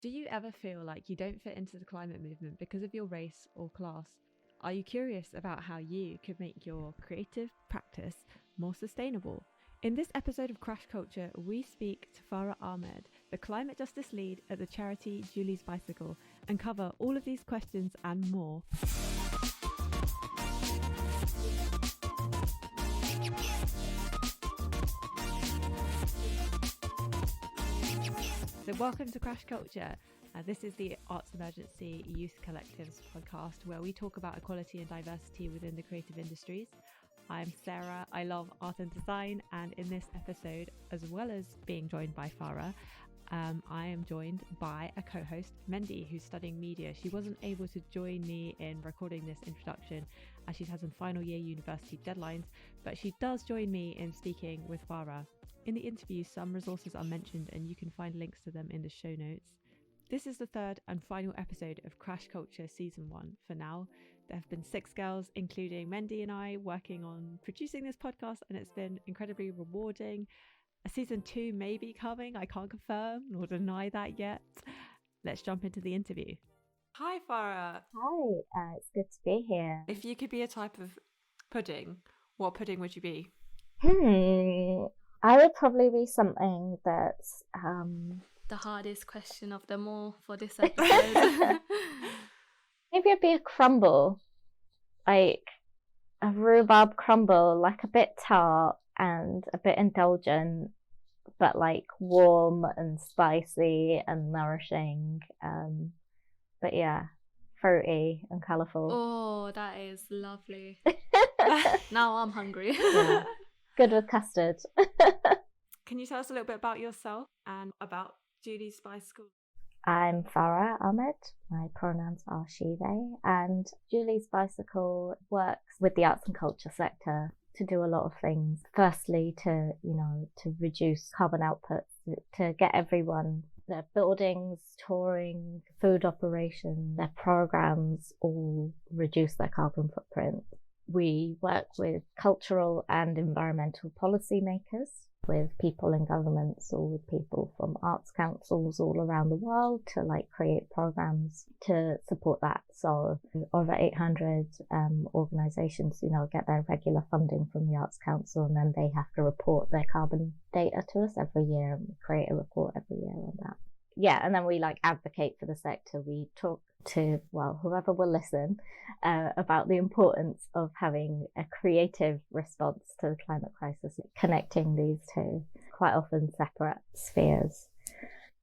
Do you ever feel like you don't fit into the climate movement because of your race or class? Are you curious about how you could make your creative practice more sustainable? In this episode of Crash Culture, we speak to Farah Ahmed, the climate justice lead at the charity Judys Bicycle, and cover all of these questions and more. So welcome to Crash Culture. This is the Arts Emergency Youth Collectives podcast where we talk about equality and diversity within the creative industries. I'm Sarah, I love art and design, and in this episode, as well as being joined by Farah, I am joined by a co-host, Mendy, who's studying media. She wasn't able to join me in recording this introduction as she's had some final year university deadlines, but she does join me in speaking with Farah. In the interview, some resources are mentioned and you can find links to them in the show notes. This is the third and final episode of Crash Culture Season 1 for now. There have been 6 girls, including Mendy and I, working on producing this podcast, and it's been incredibly rewarding. A Season 2 may be coming, I can't confirm nor deny that yet. Let's jump into the interview. Hi Farah. Hi, it's good to be here. If you could be a type of pudding, what pudding would you be? I would probably be something that's the hardest question of them all for this episode. Maybe I'd be a crumble, like a rhubarb crumble, like a bit tart and a bit indulgent, but like warm and spicy and nourishing. But yeah, fruity and colourful. Oh, that is lovely. Now I'm hungry. Yeah. Good with custard. Can you tell us a little bit about yourself and about Judys Bicycle? I'm Farah Ahmed. My pronouns are she, they. And Judys Bicycle works with the arts and culture sector to do a lot of things. Firstly, to reduce carbon output, to get everyone, their buildings, touring, food operation, their programs all reduce their carbon footprint. We work with cultural and environmental policy makers, with people in governments or with people from arts councils all around the world to create programs to support that. So over 800 organisations, get their regular funding from the Arts Council, and then they have to report their carbon data to us every year, and we create a report every year on that. Yeah, and then we advocate for the sector. We talk to, whoever will listen, about the importance of having a creative response to the climate crisis, connecting these two quite often separate spheres.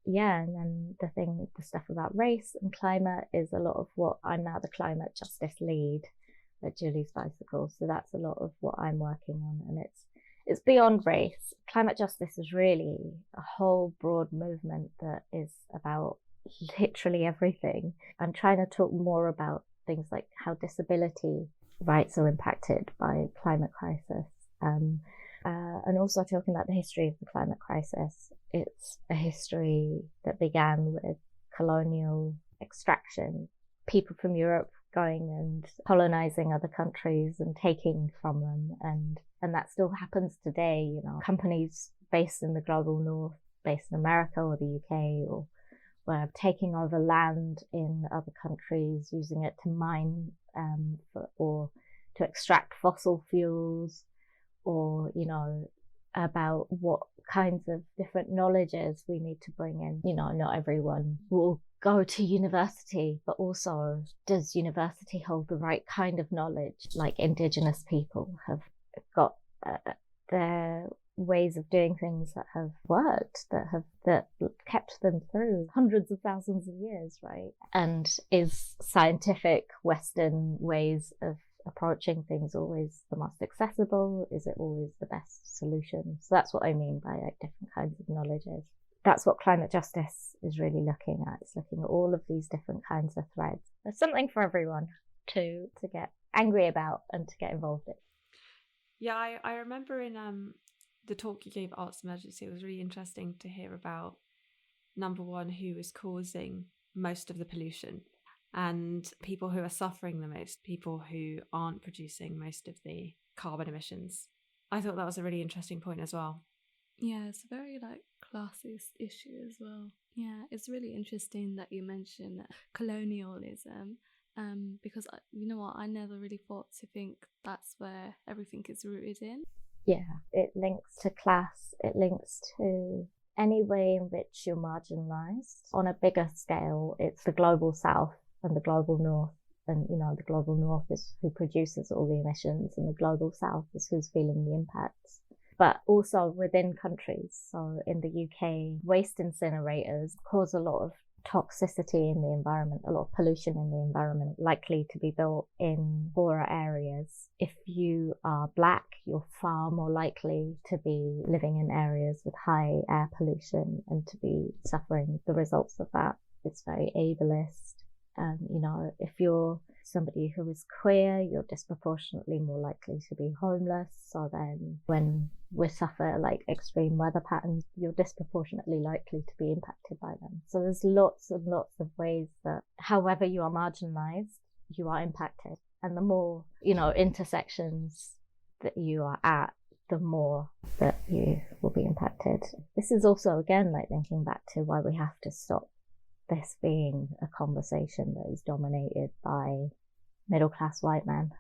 Yeah, and then the stuff about race and climate is a lot of what I'm now the climate justice lead at Judys Bicycle. So that's a lot of what I'm working on, and it's beyond race. Climate justice is really a whole broad movement that is about literally everything. I'm trying to talk more about things like how disability rights are impacted by climate crisis, and also talking about the history of the climate crisis. It's a history that began with colonial extraction, people from Europe going and colonizing other countries and taking from them, and that still happens today. Companies based in the global north, based in America or the UK, or taking over land in other countries, using it to mine or to extract fossil fuels, or about what kinds of different knowledges we need to bring in. Not everyone will go to university, but also, does university hold the right kind of knowledge? Indigenous people have got their ways of doing things that have worked, that kept them through hundreds of thousands of years, right? And is scientific Western ways of approaching things always the most accessible? Is it always the best solution? So that's what I mean by different kinds of knowledges. That's what climate justice is really looking at. It's looking at all of these different kinds of threads. There's something for everyone to get angry about and to get involved in. Yeah, I remember in the talk you gave Arts Emergency, it was really interesting to hear about, number one, who is causing most of the pollution and people who are suffering the most, people who aren't producing most of the carbon emissions. I thought that was a really interesting point as well. Yeah, it's a very classist issue as well. Yeah, it's really interesting that you mentioned colonialism, because you know what, I never really thought to think that's where everything is rooted in. Yeah, it links to class, it links to any way in which you're marginalised. On a bigger scale, it's the global south and the global north. And, you know, the global north is who produces all the emissions, and the global south is who's feeling the impacts. But also within countries. So in the UK, waste incinerators cause a lot of toxicity in the environment, a lot of pollution in the environment, likely to be built in poorer areas. If you are black, you're far more likely to be living in areas with high air pollution and to be suffering the results of that. It's very ableist. You know, if you're somebody who is queer, you're disproportionately more likely to be homeless. So then when we suffer like extreme weather patterns, you're disproportionately likely to be impacted by them. So there's lots and lots of ways that however you are marginalized, you are impacted. And the more, you know, intersections that you are at, the more that you will be impacted. This is also, again, like linking back to why we have to stop this being a conversation that is dominated by middle-class white men,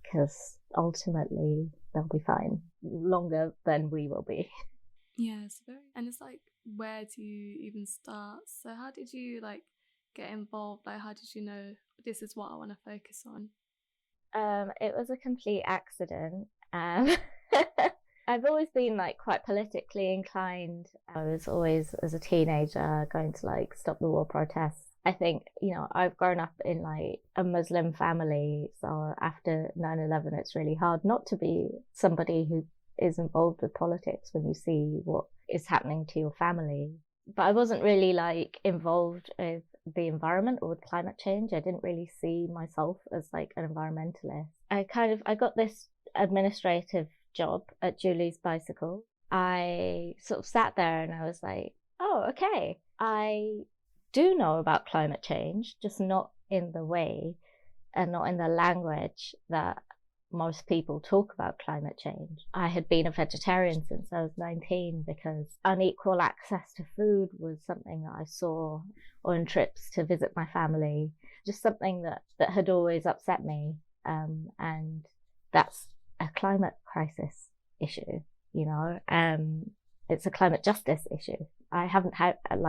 because ultimately they'll be fine longer than we will be. Yeah, it's very, and it's like, where do you even start? So how did you like get involved? Like, how did you know this is what I want to focus on? It was a complete accident. I've always been like quite politically inclined. I was always, as a teenager, going to like stop the war protests. I think, you know, I've grown up in like a Muslim family. So after 9/11, it's really hard not to be somebody who is involved with politics when you see what is happening to your family. But I wasn't really like involved with the environment or with climate change. I didn't really see myself as like an environmentalist. I got this administrative job at Judys Bicycle. I sort of sat there and I was like, oh, okay, I do know about climate change, just not in the way and not in the language that most people talk about climate change. I had been a vegetarian since I was 19 because unequal access to food was something that I saw on trips to visit my family, just something that had always upset me. And that's a climate crisis issue, you know. It's a climate justice issue. I haven't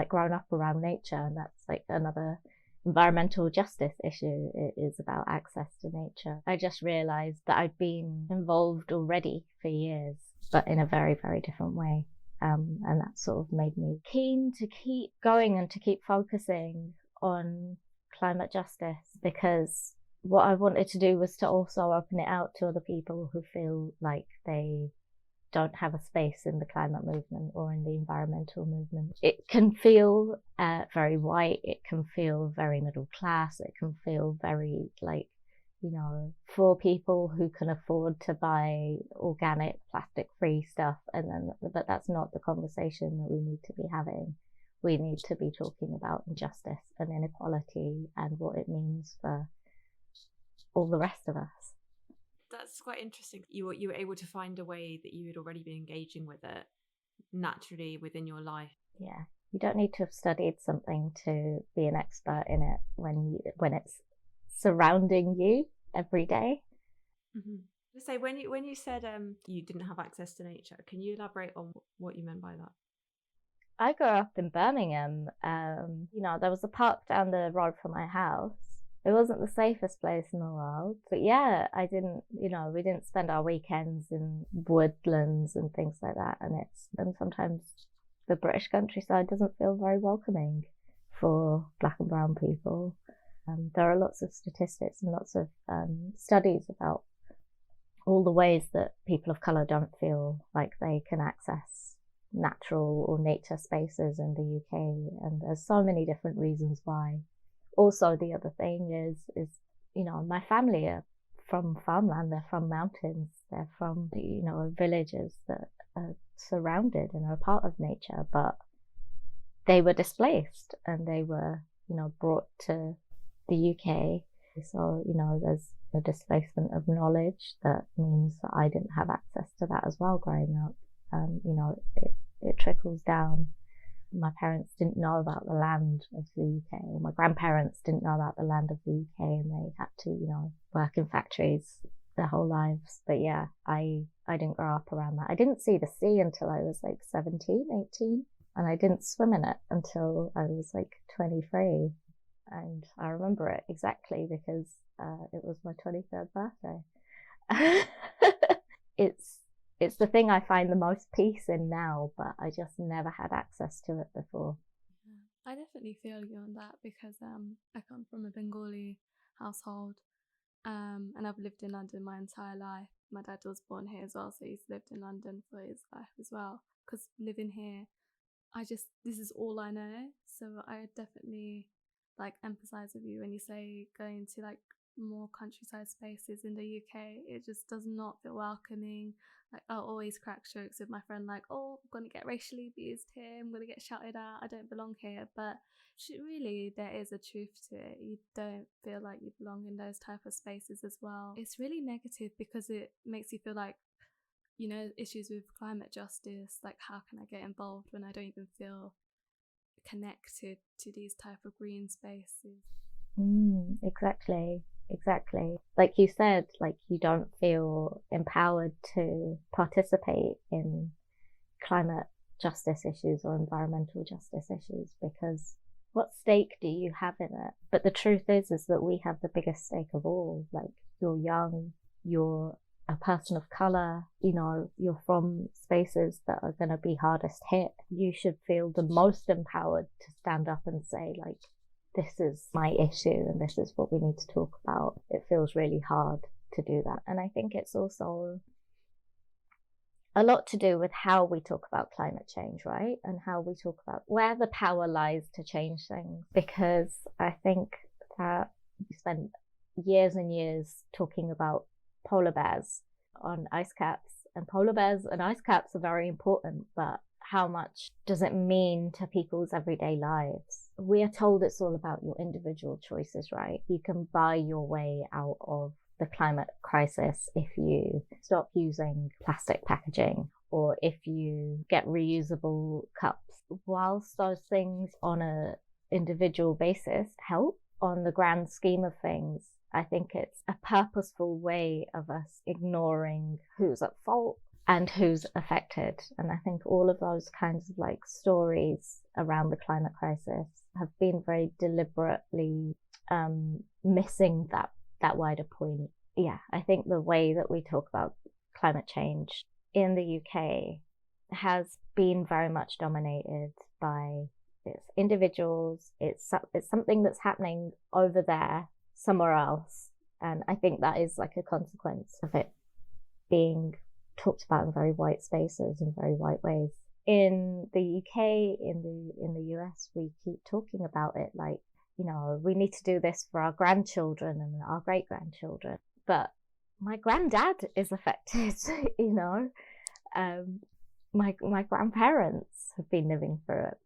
grown up around nature, and that's like another environmental justice issue. It is about access to nature. I just realized that I'd been involved already for years, but in a very, very different way. And that sort of made me keen to keep going and to keep focusing on climate justice, because what I wanted to do was to also open it out to other people who feel like they don't have a space in the climate movement or in the environmental movement. It can feel very white, it can feel very middle class, it can feel very like, you know, for people who can afford to buy organic, plastic-free stuff. But that's not the conversation that we need to be having. We need to be talking about injustice and inequality and what it means for all the rest of us. That's quite interesting. You were able to find a way that you had already been engaging with it naturally within your life. Yeah, you don't need to have studied something to be an expert in it when it's surrounding you every day. Mm-hmm. So when you said you didn't have access to nature, can you elaborate on what you meant by that? I grew up in Birmingham. You know, there was a park down the road from my house. It wasn't the safest place in the world, but yeah, we didn't spend our weekends in woodlands and things like that. And sometimes the British countryside doesn't feel very welcoming for black and brown people. There are lots of statistics and lots of studies about all the ways that people of colour don't feel like they can access natural or nature spaces in the UK. And there's so many different reasons why. Also, the other thing is, you know, my family are from farmland, they're from mountains, they're from, you know, villages that are surrounded and are part of nature, but they were displaced and they were, you know, brought to the UK. So, you know, there's a displacement of knowledge that means that I didn't have access to that as well growing up. You know, it trickles down My parents didn't know about the land of the UK, or my grandparents didn't know about the land of the UK, and they had to, work in factories their whole lives. But yeah, I didn't grow up around that. I didn't see the sea until I was like 17, 18, and I didn't swim in it until I was like 23. And I remember it exactly because it was my 23rd birthday. It's the thing I find the most peace in now, but I just never had access to it before. I definitely feel you on that because I come from a Bengali household, and I've lived in London my entire life. My dad was born here as well, so he's lived in London for his life as well. Because living here, this is all I know. So I definitely empathize with you when you say going to more countryside spaces in the UK. It just does not feel welcoming. I'll always crack jokes with my friend oh, I'm gonna get racially abused here, I'm gonna get shouted at, I don't belong here. But really there is a truth to it. You don't feel like you belong in those type of spaces as well. It's really negative because it makes you feel issues with climate justice, how can I get involved when I don't even feel connected to these type of green spaces? Exactly. Like you said, you don't feel empowered to participate in climate justice issues or environmental justice issues because what stake do you have in it? But the truth is that we have the biggest stake of all. You're young, you're a person of colour, you're from spaces that are going to be hardest hit. You should feel the most empowered to stand up and say, this is my issue and this is what we need to talk about. It feels really hard to do that. And I think it's also a lot to do with how we talk about climate change, right? And how we talk about where the power lies to change things. Because I think that we spend years and years talking about polar bears on ice caps, and polar bears and ice caps are very important, but how much does it mean to people's everyday lives? We are told it's all about your individual choices, right? You can buy your way out of the climate crisis if you stop using plastic packaging or if you get reusable cups. Whilst those things on an individual basis help, on the grand scheme of things, I think it's a purposeful way of us ignoring who's at fault and who's affected. And I think all of those kinds of stories around the climate crisis have been very deliberately missing that wider point. Yeah, I think the way that we talk about climate change in the UK has been very much dominated by its individuals. It's something that's happening over there somewhere else. And I think that is a consequence of it being talked about in very white spaces, in very white ways. In the UK, in the US, we keep talking about it we need to do this for our grandchildren and our great-grandchildren. But my granddad is affected, my grandparents have been living through it.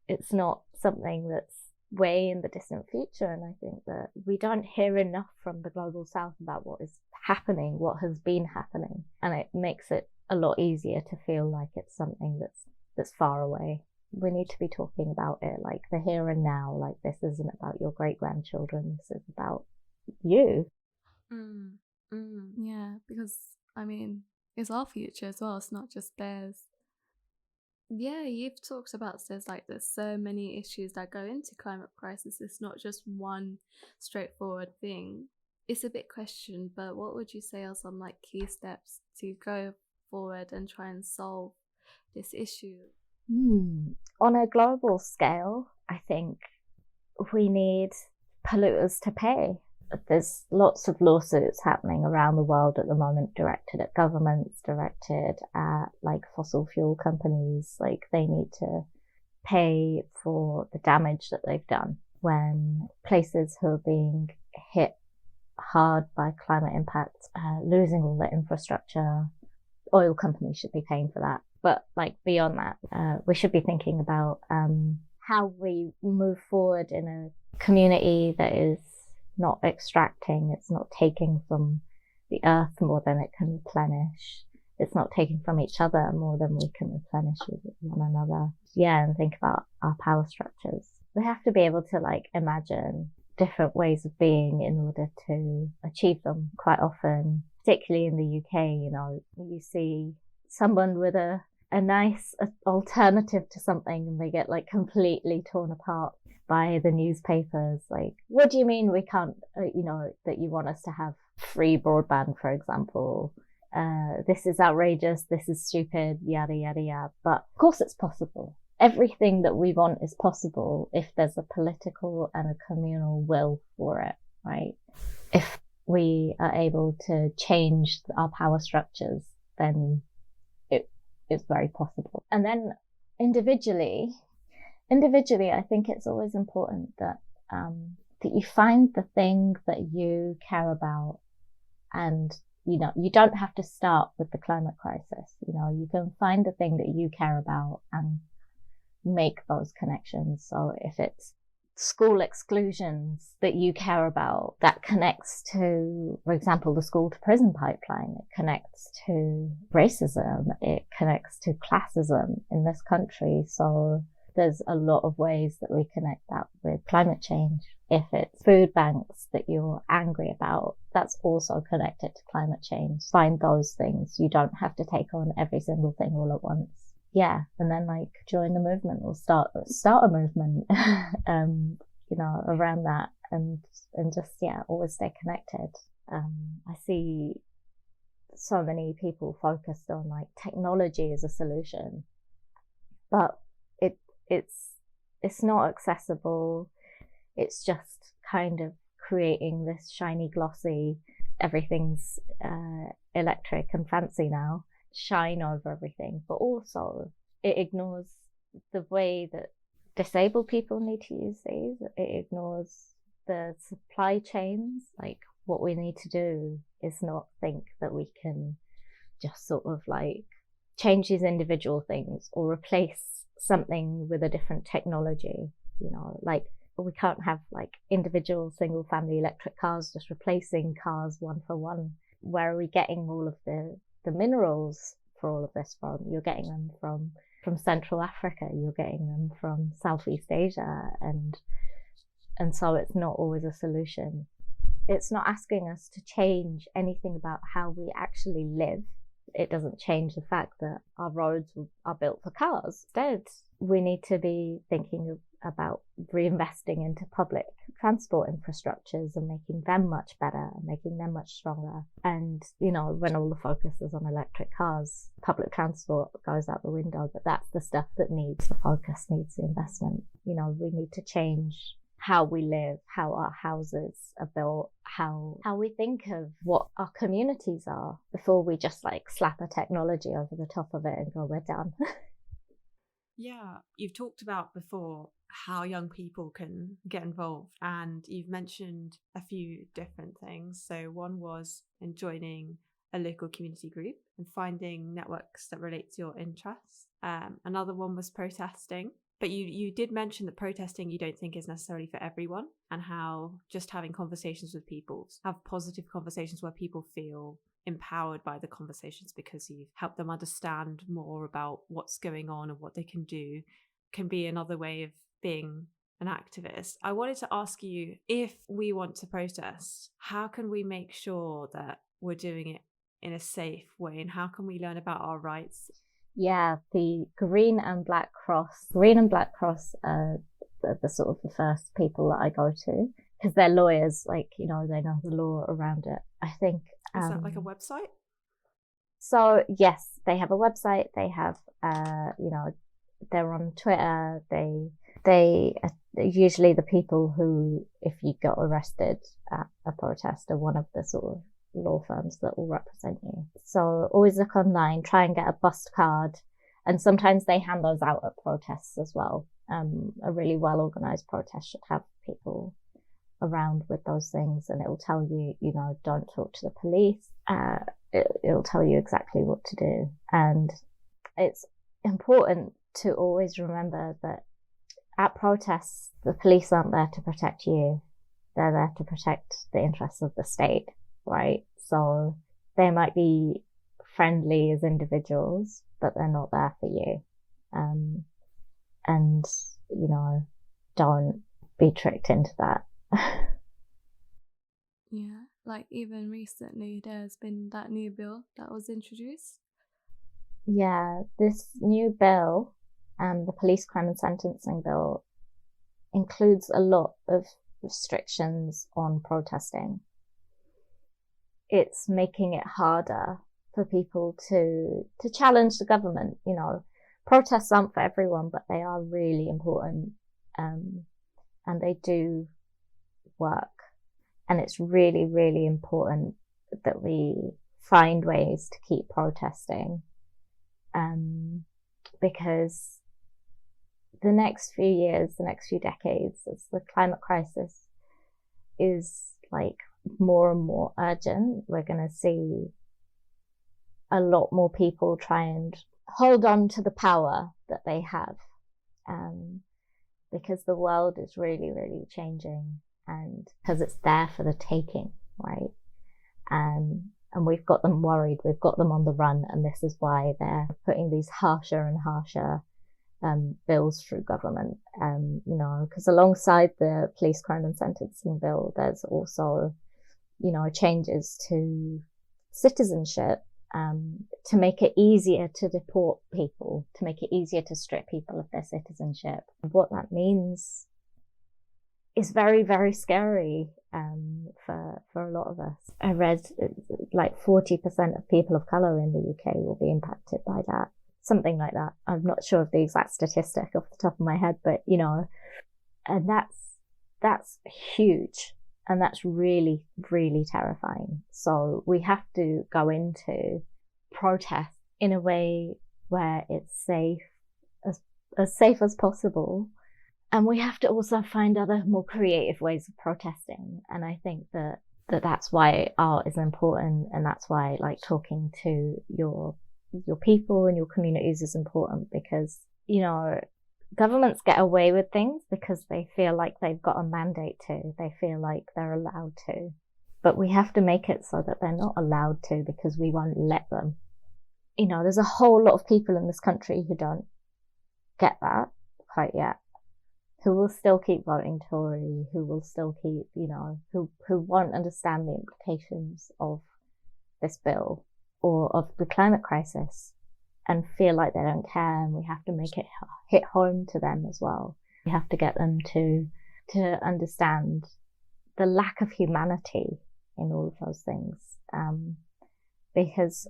It's not something that's way in the distant future. And I think that we don't hear enough from the global south about what is happening, what has been happening. And it makes it a lot easier to feel like it's something that's far away. We need to be talking about it the here and now. This isn't about your great-grandchildren. This is about you. Yeah, because it's our future as well. It's not just theirs. Yeah, you've talked about there's so many issues that go into climate crisis. It's not just one straightforward thing. It's a big question, but what would you say are some key steps to go forward and try and solve this issue? On a global scale, I think we need polluters to pay. There's lots of lawsuits happening around the world at the moment directed at governments, directed at fossil fuel companies. They need to pay for the damage that they've done when places who are being hit hard by climate impacts, losing all their infrastructure. Oil companies should be paying for that. But beyond that, we should be thinking about how we move forward in a community that is not extracting, it's not taking from the earth more than it can replenish. it's not taking from each other more than we can replenish with one another. Yeah, and think about our power structures. We have to be able to like imagine different ways of being in order to achieve them. Quite often, particularly in the UK, you know, you see someone with a nice alternative to something and they get like completely torn apart by the newspapers. Like, what do you mean we can't, you know, that you want us to have free broadband, for example? This is outrageous, this is stupid, yada, yada, yada. But of course it's possible. Everything that we want is possible if there's a political and a communal will for it, right? If we are able to change our power structures, then it's very possible. And then individually, I think it's always important that you find the thing that you care about. And, you know, you don't have to start with the climate crisis. You know, you can find the thing that you care about and make those connections. So if it's school exclusions that you care about, that connects to, for example, the school to prison pipeline. It connects to racism. It connects to classism in this country. So there's a lot of ways that we connect that with climate change. If it's food banks that you're angry about, that's also connected to climate change. Find those things. You don't have to take on every single thing all at once. Yeah, and then like join the movement or start a movement, you know, around that, and just, yeah, always stay connected. I see so many people focused on like technology as a solution, but it's not accessible. It's just kind of creating this shiny, glossy, everything's electric and fancy now, shine over everything, but also it ignores the way that disabled people need to use these. It ignores the supply chains. Like, what we need to do is not think that we can just sort of like change these individual things or replace something with a different technology. You know, like, we can't have like individual single family electric cars just replacing cars one for one. Where are we getting all of the minerals for all of this from? You're getting them from Central Africa, you're getting them from Southeast Asia, and so it's not always a solution. It's not asking us to change anything about how we actually live. It doesn't change the fact that our roads are built for cars. Instead, we need to be thinking about reinvesting into public transport infrastructures and making them much better, making them much stronger. And, you know, when all the focus is on electric cars, public transport goes out the window, but that's the stuff that needs the focus, needs the investment. You know, we need to change how we live, how our houses are built, how we think of what our communities are before we just like slap a technology over the top of it and go, we're done. Yeah, you've talked about before how young people can get involved, and you've mentioned a few different things. So one was in joining a local community group and finding networks that relate to your interests. Another one was protesting. But you did mention that protesting you don't think is necessarily for everyone, and how just having conversations with people, have positive conversations where people feel empowered by the conversations because you've helped them understand more about what's going on and what they can do, can be another way of being an activist. I wanted to ask you, if we want to protest, how can we make sure that we're doing it in a safe way, and how can we learn about our rights? Yeah, the Green and Black Cross are the sort of the first people that I go to, because they're lawyers, like, you know, they know the law around it. I think. Is that like a website? So yes, they have a website. They have, you know, they're on Twitter. They are usually the people who, if you got arrested at a protest, are one of the sort of law firms that will represent you. So always look online, try and get a bust card, and sometimes they hand those out at protests as well. A really well organized protest should have people around with those things, and it will tell you, you know, don't talk to the police. It'll tell you exactly what to do. And it's important to always remember that at protests, the police aren't there to protect you. They're there to protect the interests of the state, right? So they might be friendly as individuals, but they're not there for you. And, you know, don't be tricked into that. Yeah, like even recently there's been that new bill that was introduced. Yeah, this new bill, the Police Crime and Sentencing Bill, includes a lot of restrictions on protesting. It's making it harder for people to challenge the government. You know, protests aren't for everyone, but they are really important, and they do work. And it's really, really important that we find ways to keep protesting, because the next few years, the next few decades, as the climate crisis is like more and more urgent, we're going to see a lot more people try and hold on to the power that they have, because the world is really, really changing, and because it's there for the taking, right? And we've got them worried, we've got them on the run, and this is why they're putting these harsher and harsher bills through government. You know, because alongside the Police Crime and Sentencing Bill, there's also, you know, changes to citizenship, to make it easier to deport people, to make it easier to strip people of their citizenship. What that means is very, very scary for a lot of us. I read like 40% of people of colour in the UK will be impacted by that. Something like that. I'm not sure of the exact statistic off the top of my head, but you know, and that's huge, and that's really, really terrifying. So we have to go into protest in a way where it's safe, as safe as possible. And we have to also find other more creative ways of protesting. And I think that's why art is important, and that's why like talking to your people and your communities is important, because, you know, governments get away with things because they feel like they've got a mandate to, they feel like they're allowed to, but we have to make it so that they're not allowed to, because we won't let them. You know, there's a whole lot of people in this country who don't get that quite yet, who will still keep voting Tory, who will still keep, you know, who won't understand the implications of this bill or of the climate crisis, and feel like they don't care. And we have to make it hit home to them as well. We have to get them to understand the lack of humanity in all of those things, because,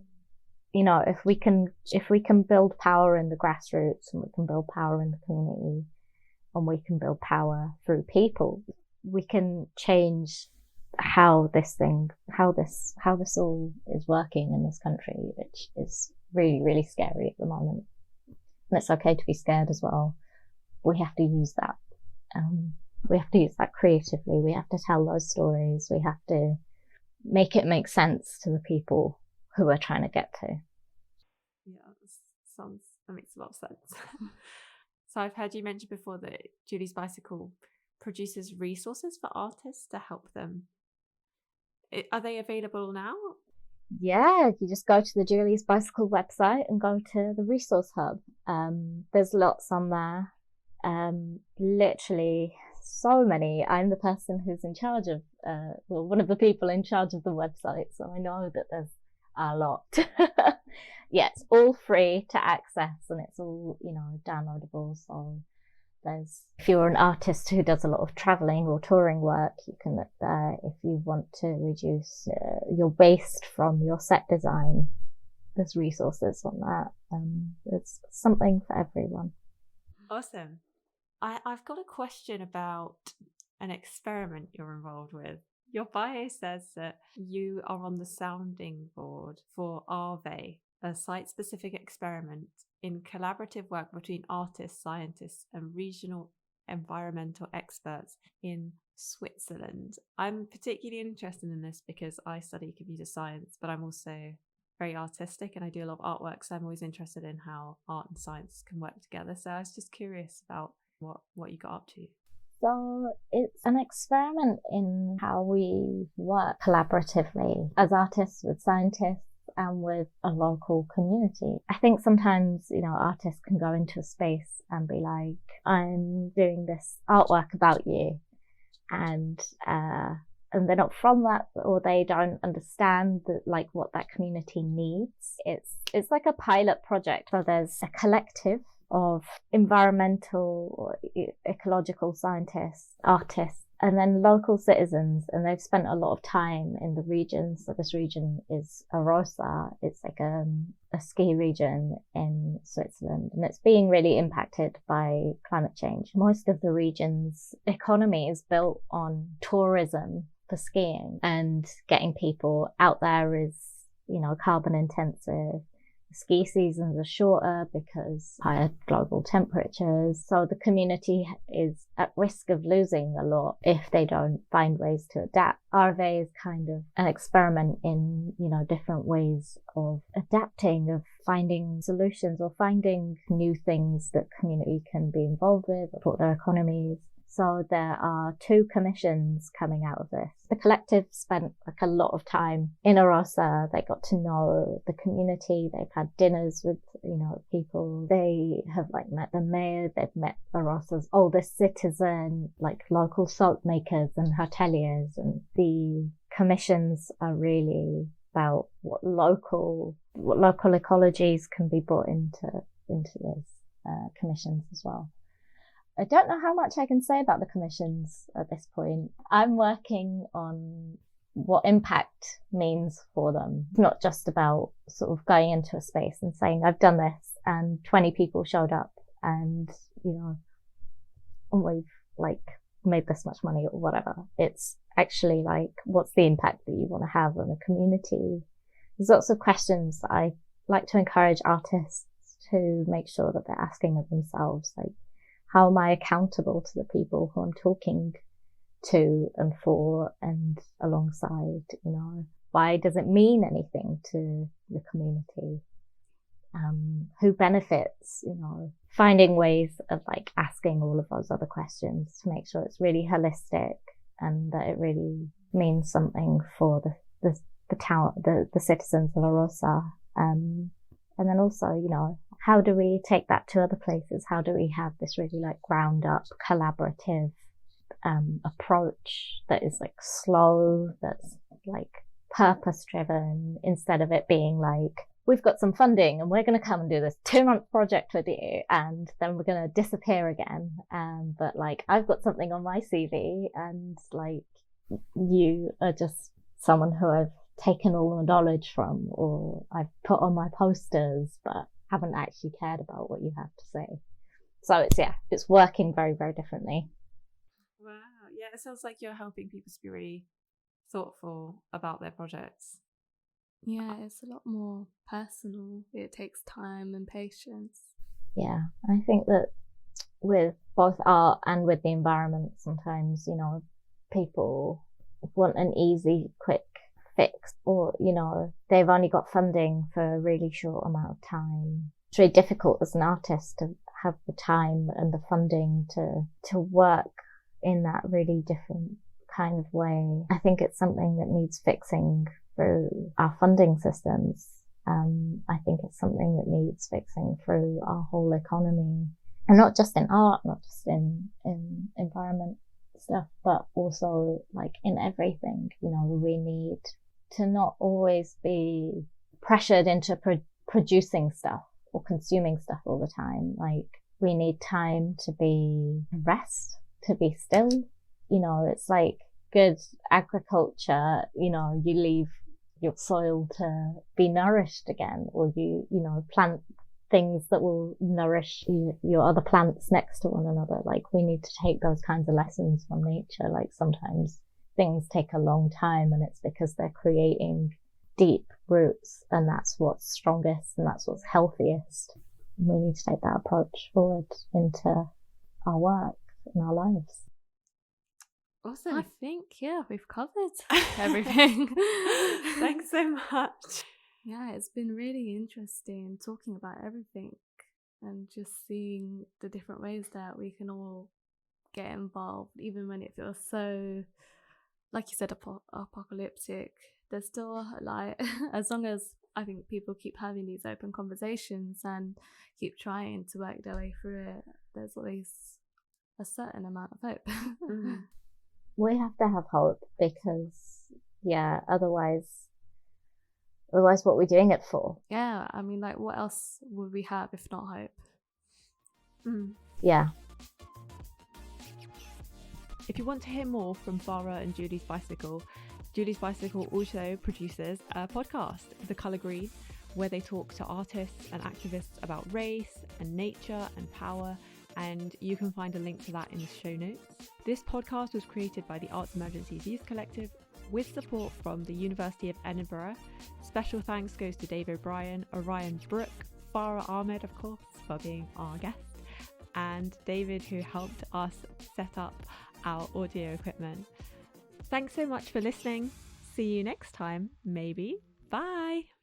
you know, if we can build power in the grassroots, and we can build power in the community, and we can build power through people, we can change how this all is working in this country, which is really, really scary at the moment. And it's okay to be scared as well. We have to use that. We have to use that creatively. We have to tell those stories. We have to make it make sense to the people who we're trying to get to. Yeah, that makes a lot of sense. So I've heard you mention before that Judys Bicycle produces resources for artists to help them. Are they available now? Yeah, you just go to the Judys Bicycle website and go to the resource hub. There's lots on there. Literally so many. I'm the person who's in charge of, one of the people in charge of the website, so I know that there's a lot. Yeah, it's all free to access, and it's all, you know, downloadable. So if you're an artist who does a lot of traveling or touring work, you can look there. If you want to reduce your waste from your set design, there's resources on that. There's something for everyone. Awesome. I've got a question about an experiment you're involved with. Your bio says that you are on the sounding board for ARVE, a site-specific experiment in collaborative work between artists, scientists, and regional environmental experts in Switzerland. I'm particularly interested in this because I study computer science, but I'm also very artistic and I do a lot of artwork, so I'm always interested in how art and science can work together. So I was just curious about what you got up to. So it's an experiment in how we work collaboratively as artists with scientists and with a local community. I think sometimes, you know, artists can go into a space and be like, I'm doing this artwork about you, and they're not from that, or they don't understand that, like, what that community needs. It's like a pilot project where there's a collective of environmental or ecological scientists, artists, and then local citizens, and they've spent a lot of time in the region. So this region is Arosa. It's like a ski region in Switzerland, and it's being really impacted by climate change. Most of the region's economy is built on tourism for skiing, and getting people out there is, you know, carbon intensive. Ski seasons are shorter because higher global temperatures. So the community is at risk of losing a lot if they don't find ways to adapt. RV is kind of an experiment in, you know, different ways of adapting, of finding solutions or finding new things that community can be involved with, support their economies. So there are 2 commissions coming out of this. The collective spent like a lot of time in Arosa. They got to know the community. They've had dinners with, you know, people. They have like met the mayor. They've met Arosa's oldest citizen, like local salt makers and hoteliers. And the commissions are really about what local ecologies can be brought into these commissions as well. I don't know how much I can say about the commissions at this point. I'm working on what impact means for them. It's not just about sort of going into a space and saying, I've done this and 20 people showed up and, you know, we've like made this much money or whatever. It's actually like, what's the impact that you want to have on the community? There's lots of questions that I like to encourage artists to make sure that they're asking of themselves, like, how am I accountable to the people who I'm talking to and for and alongside, you know? Why does it mean anything to the community? Who benefits, you know? Finding ways of like asking all of those other questions to make sure it's really holistic and that it really means something for the town, the citizens of Arosa. And then also, you know, how do we take that to other places? How do we have this really like ground up collaborative approach that is like slow, that's like purpose driven, instead of it being like, we've got some funding and we're going to come and do this 2-month project with you and then we're going to disappear again. But like, I've got something on my CV and like, you are just someone who I've taken all the knowledge from, or I've put on my posters, but haven't actually cared about what you have to say. So it's working very, very differently. Wow. Yeah, it sounds like you're helping people to be really thoughtful about their projects. Yeah, it's a lot more personal. It takes time and patience. Yeah, I think that with both art and with the environment, sometimes, you know, people want an easy, quick fix, or, you know, they've only got funding for a really short amount of time. It's really difficult as an artist to have the time and the funding to work in that really different kind of way. I think it's something that needs fixing through our funding systems. I think it's something that needs fixing through our whole economy, and not just in art, not just in environment stuff, but also like in everything. You know, we need to not always be pressured into producing stuff or consuming stuff all the time. Like, we need time to be rest, to be still. You know, it's like good agriculture, you know, you leave your soil to be nourished again, or you know, plant things that will nourish your other plants next to one another. Like, we need to take those kinds of lessons from nature. Like, sometimes things take a long time and it's because they're creating deep roots, and that's what's strongest and that's what's healthiest. And we need to take that approach forward into our work and our lives. Awesome. I think, yeah, we've covered everything. Thanks so much. Yeah, it's been really interesting talking about everything and just seeing the different ways that we can all get involved, even when it feels so, like you said, apocalyptic. There's still light. As long as I think people keep having these open conversations and keep trying to work their way through it, there's always a certain amount of hope. We have to have hope because, otherwise what are we doing it for? Yeah, I mean, like, what else would we have if not hope? Yeah. If you want to hear more from Farah and Judys Bicycle also produces a podcast, The Colour Green, where they talk to artists and activists about race and nature and power, and you can find a link to that in the show notes. This podcast was created by the Arts Emergencies Youth Collective with support from the University of Edinburgh. Special thanks goes to Dave O'Brien, Orion Brooke, Farah Ahmed, of course, for being our guest, and David, who helped us set up our audio equipment. Thanks so much for listening. See you next time, maybe. Bye.